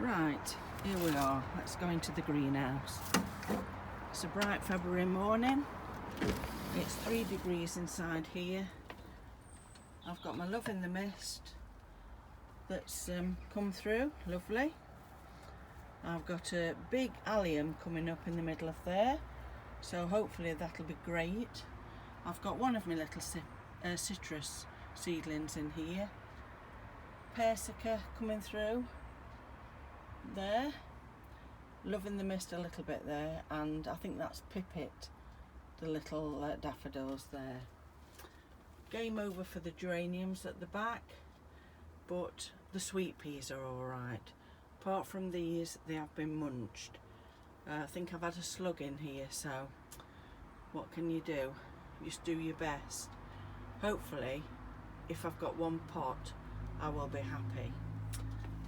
Right, here we are. Let's go into the greenhouse. It's a bright February morning. It's 3 degrees inside here. I've got my love in the mist that's come through, lovely. I've got a big allium coming up in the middle of there, so hopefully that'll be great. I've got one of my little citrus seedlings in here. Persica coming through there, loving the mist a little bit there, and I think that's Pipit, the little daffodils there. Game over for the geraniums at the back, but the sweet peas are alright. Apart from these, they have been munched. I think I've had a slug in here, so what can you do? Just do your best. Hopefully, if I've got one pot, I will be happy.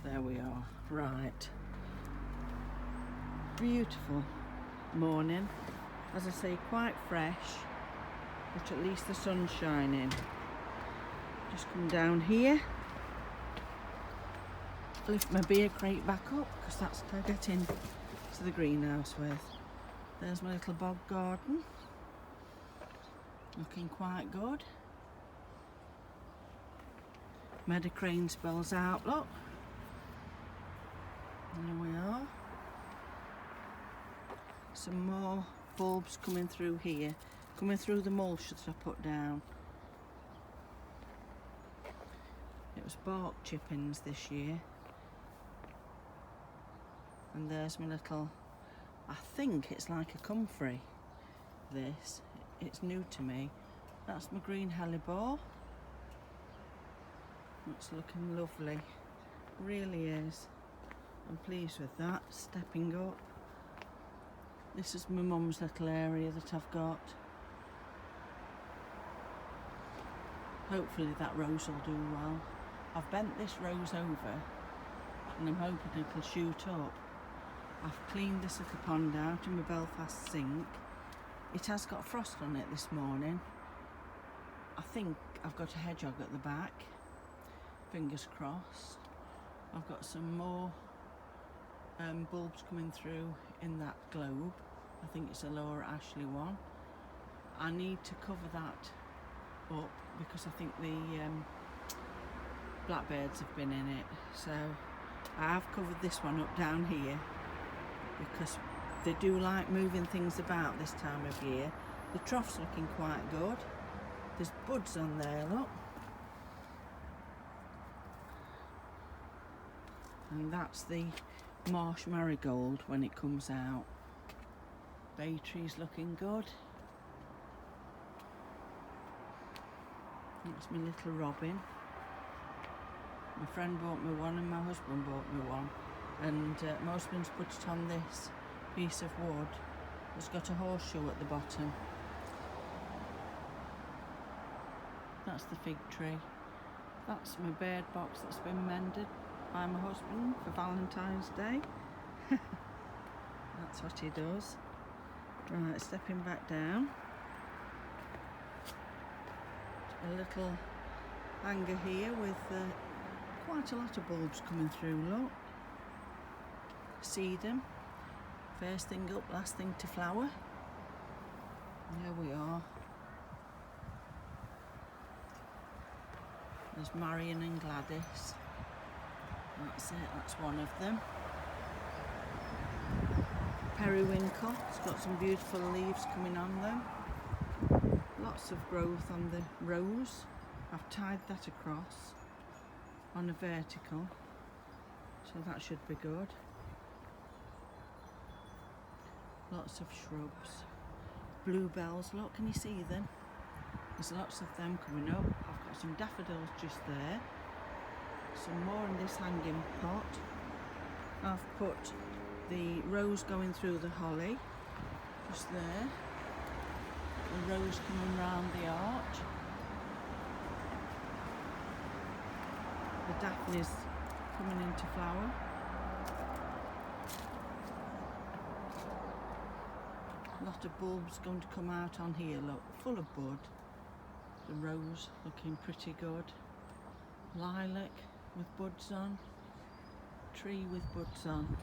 There we are. Right. Beautiful morning. As I say, quite fresh, but at least the sun's shining. Just come down here. Lift my beer crate back up, because that's to get in to the greenhouse with. There's my little bog garden. Looking quite good. Medicrane spells out, look. There we are. Some more bulbs coming through here, coming through the mulch that I put down. It was bark chippings this year. And there's my little, I think it's like a comfrey, this. It's new to me. That's my green hellebore. It's looking lovely, really is. I'm pleased with that, stepping up. This is my mum's little area that I've got. Hopefully that rose will do well. I've bent this rose over and I'm hoping it'll shoot up. I've cleaned this little pond out in my Belfast sink. It has got frost on it this morning. I think I've got a hedgehog at the back. Fingers crossed. I've got some more bulbs coming through in that globe. I think it's a Laura Ashley one. I need to cover that up because I think the blackbirds have been in it. So I have covered this one up down here because they do like moving things about this time of year. The trough's looking quite good. There's buds on there, look. And that's the marsh marigold when it comes out. Bay tree's looking good. That's my little robin. My friend bought me one and my husband bought me one. And my husband's put it on this piece of wood. It's got a horseshoe at the bottom. That's the fig tree. That's my bird box that's been mended by my husband for Valentine's Day. That's what he does. Right, stepping back down. A little hanger here with quite a lot of bulbs coming through, look. Sedum. First thing up, last thing to flower. There we are. There's Marion and Gladys. That's it, that's one of them. Periwinkle, it's got some beautiful leaves coming on them. Lots of growth on the rose. I've tied that across on a vertical, so that should be good. Lots of shrubs. Bluebells, look, can you see them? There's lots of them coming up. I've got some daffodils just there. Some more in this hanging pot. I've put the rose going through the holly, just there. The rose coming round the arch. The daphnes coming into flower. A lot of bulbs going to come out on here, look, full of bud. The rose looking pretty good. Lilac with buds on. tree with buds on.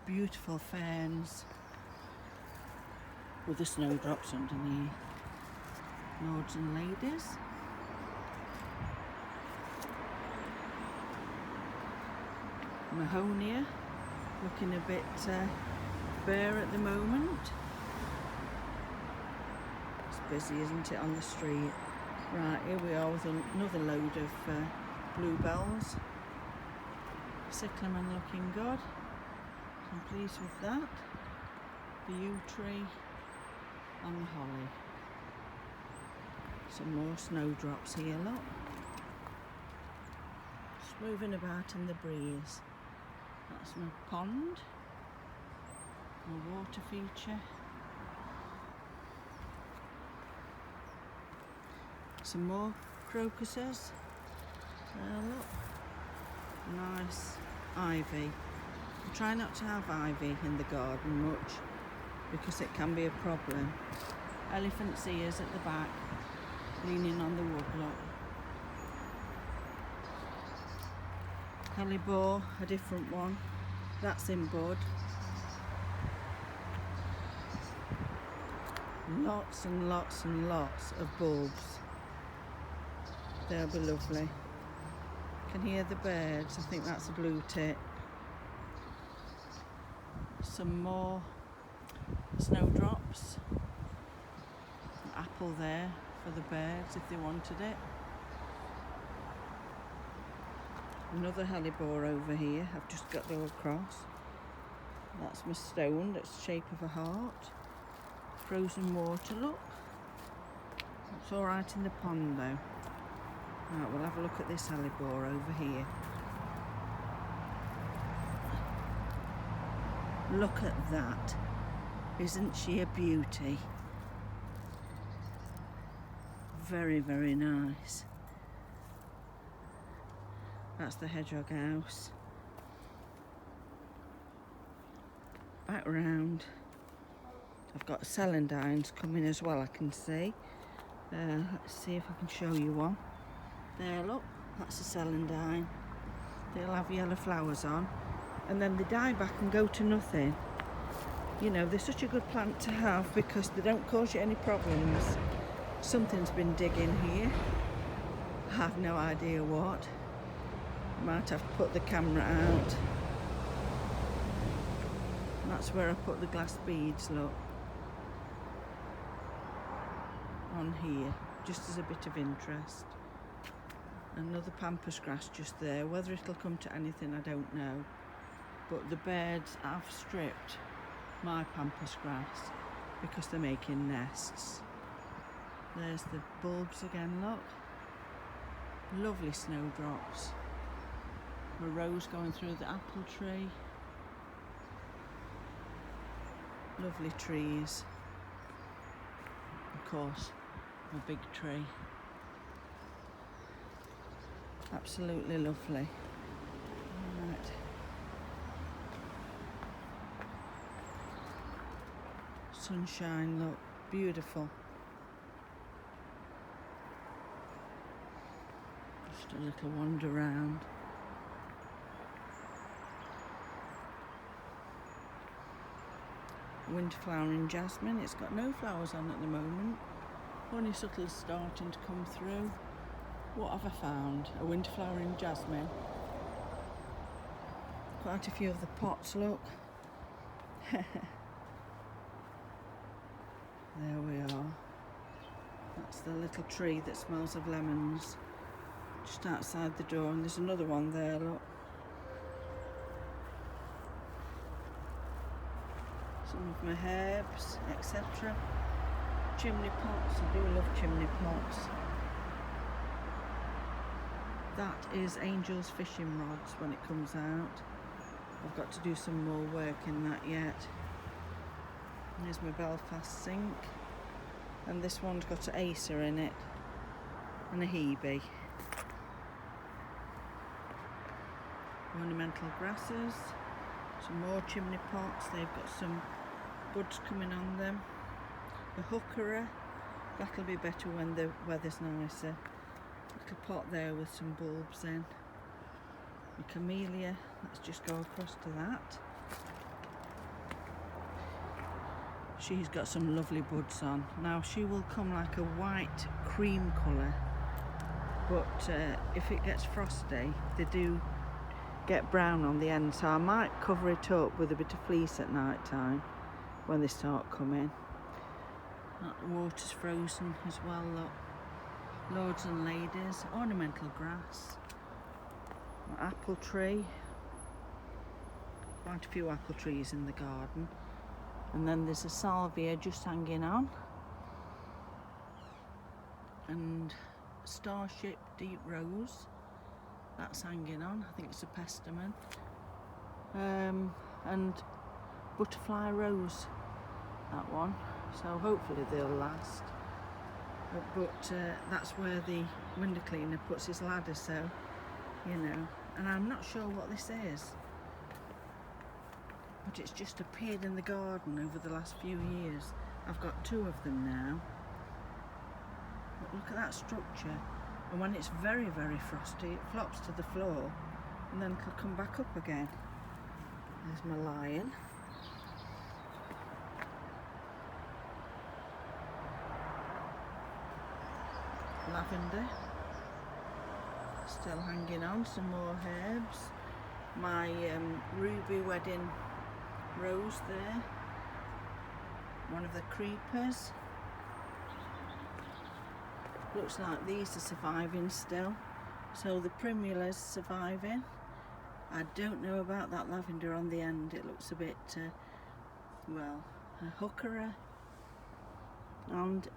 Beautiful ferns with the snowdrops underneath. Lords and ladies. Mahonia, looking a bit bare at the moment. It's busy, isn't it, on the street? Right, here we are with another load of bluebells. Cyclamen looking good. I'm pleased with that. The yew tree and the holly. Some more snowdrops here, look. Just moving about in the breeze. That's my pond. My water feature. Some more crocuses. There, look. Nice ivy. I try not to have ivy in the garden much because it can be a problem. Elephant's ears at the back, leaning on the woodlock. Hellebore, a different one. That's in bud. Lots and lots and lots of bulbs. They'll be lovely. Can hear the birds. I think that's a blue tit. Some more snowdrops. An apple there for the birds if they wanted it. Another hellebore over here. I've just got to go across. That's my stone. That's the shape of a heart. Frozen water, look. It's all right in the pond though. Right, we'll have a look at this hellebore over here. Look at that. Isn't she a beauty? Very, very nice. That's the hedgehog house. Back round. I've got celandines coming as well, I can see. Let's see if I can show you one. There, look, that's a celandine. They'll have yellow flowers on, and then they die back and go to nothing. You know, they're such a good plant to have because they don't cause you any problems. Something's been digging here. I have no idea what. Might have to put the camera out. And that's where I put the glass beads, look. On here, just as a bit of interest. Another pampas grass just there. Whether it'll come to anything, I don't know. But the birds have stripped my pampas grass because they're making nests. There's the bulbs again, look. Lovely snowdrops. A rose going through the apple tree. Lovely trees. Of course, a big tree. Absolutely lovely. Right. Sunshine, look, beautiful. Just a little wander round. Winter flowering jasmine. It's got no flowers on at the moment. Only subtly starting to come through. What have I found? A winter flowering jasmine. Quite a few of the pots, look. There we are. That's the little tree that smells of lemons. Just outside the door, and there's another one there, look. Some of my herbs, etc. Chimney pots. I do love chimney pots. That is Angel's fishing rods when it comes out. I've got to do some more work in that yet. Here's my Belfast sink. And this one's got an Acer in it. And a Hebe. Ornamental grasses. Some more chimney pots. They've got some buds coming on them. The hookerer. That'll be better when the weather's nicer. Little pot there with some bulbs in. The camellia, let's just go across to that. She's got some lovely buds on. Now she will come like a white cream colour, but if it gets frosty they do get brown on the end, so I might cover it up with a bit of fleece at night time when they start coming. The water's frozen as well, look. Lords and ladies, ornamental grass, apple tree, quite a few apple trees in the garden, and then there's a salvia just hanging on, and starship deep rose, that's hanging on, I think it's a pestamen, and butterfly rose, that one, so hopefully they'll last. But that's where the window cleaner puts his ladder, so you know, and I'm not sure what this is, but it's just appeared in the garden over the last few years. I've got 2 of them now, but look at that structure, and when it's very frosty it flops to the floor and then can come back up again. There's my lion. Lavender, still hanging on, some more herbs. My ruby wedding rose there, one of the creepers. Looks like these are surviving still, so the primula's surviving. I don't know about that lavender on the end, it looks a bit, well, a heuchera and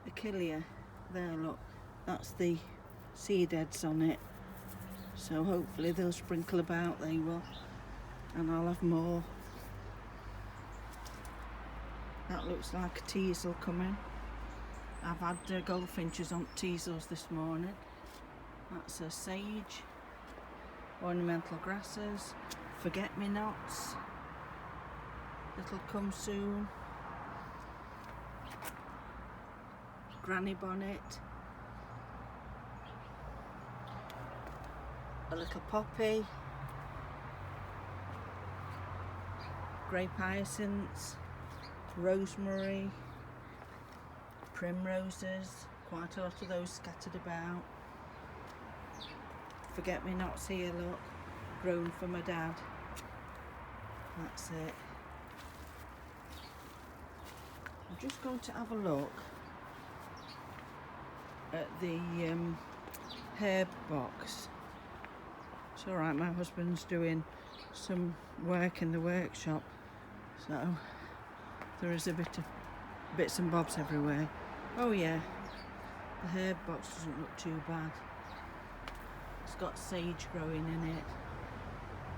Achillea. There, look, that's the seed heads on it, so hopefully they'll sprinkle about, they will, and I'll have more. That looks like a teasel coming. I've had goldfinches on teasels this morning. That's a sage, ornamental grasses, forget-me-nots, little come soon, granny bonnet, a little poppy, grape hyacinths, rosemary, primroses, quite a lot of those scattered about, forget-me-nots here, look, grown for my dad, that's it. I'm just going to have a look at the herb box. It's alright, my husband's doing some work in the workshop, so there is a bit of bits and bobs everywhere. Oh yeah, the herb box doesn't look too bad. It's got sage growing in it,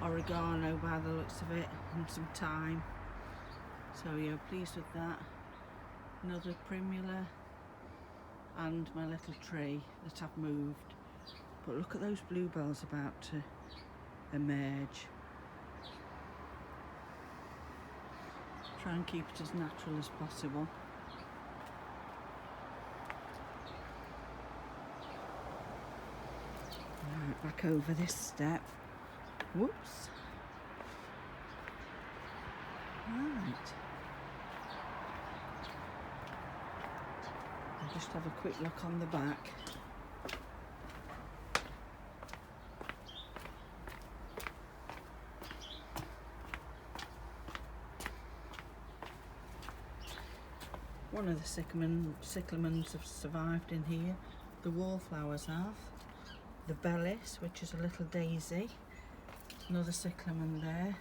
oregano by the looks of it, and some thyme, so yeah, pleased with that. Another primula and my little tree that I've moved, but look at those bluebells about to emerge. Try and keep it as natural as possible. Right, back over this step. Whoops. Right. I'll just have a quick look on the back. One of the cyclamens have survived in here. The wallflowers have. The bellis, which is a little daisy. Another cyclamen there.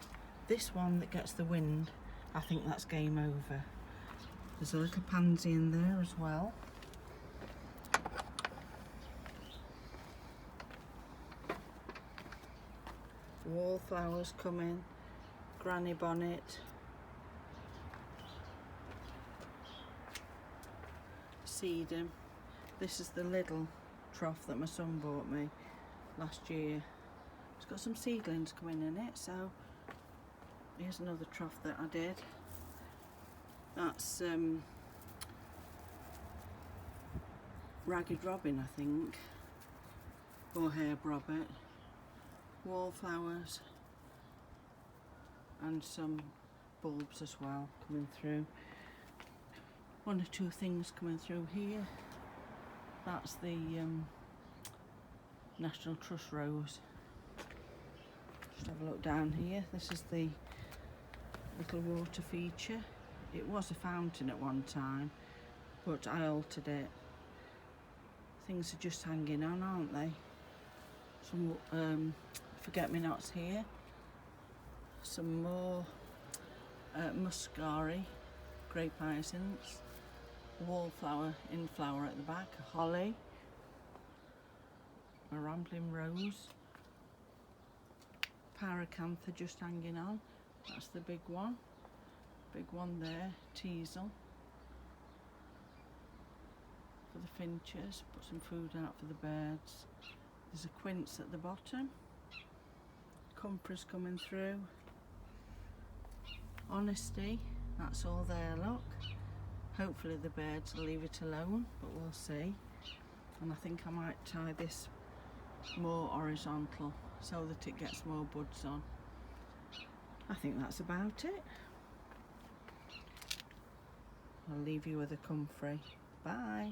This one that gets the wind, I think that's game over. There's a little pansy in there as well. Wallflowers coming. Granny bonnet. Sedum. This is the little trough that my son bought me last year. It's got some seedlings coming in it, so here's another trough that I did. That's Ragged Robin, I think, or Herb Robert. wallflowers and some bulbs as well coming through. One or two things coming through here. That's the National Trust rose. Just have a look down here. This is the little water feature. It was a fountain at one time, but I altered it. Things are just hanging on, aren't they? Some forget-me-nots here. Some more muscari, grape hyacinths, wallflower in flower at the back, holly, a rambling rose, pyracantha just hanging on. That's the big one there, teasel for the finches, put some food out for the birds. There's a quince at the bottom, comfrey's coming through, honesty, that's all there, look. Hopefully the birds will leave it alone, but we'll see. And I think I might tie this more horizontal so that it gets more buds on. I think that's about it. I'll leave you with a comfrey. Bye.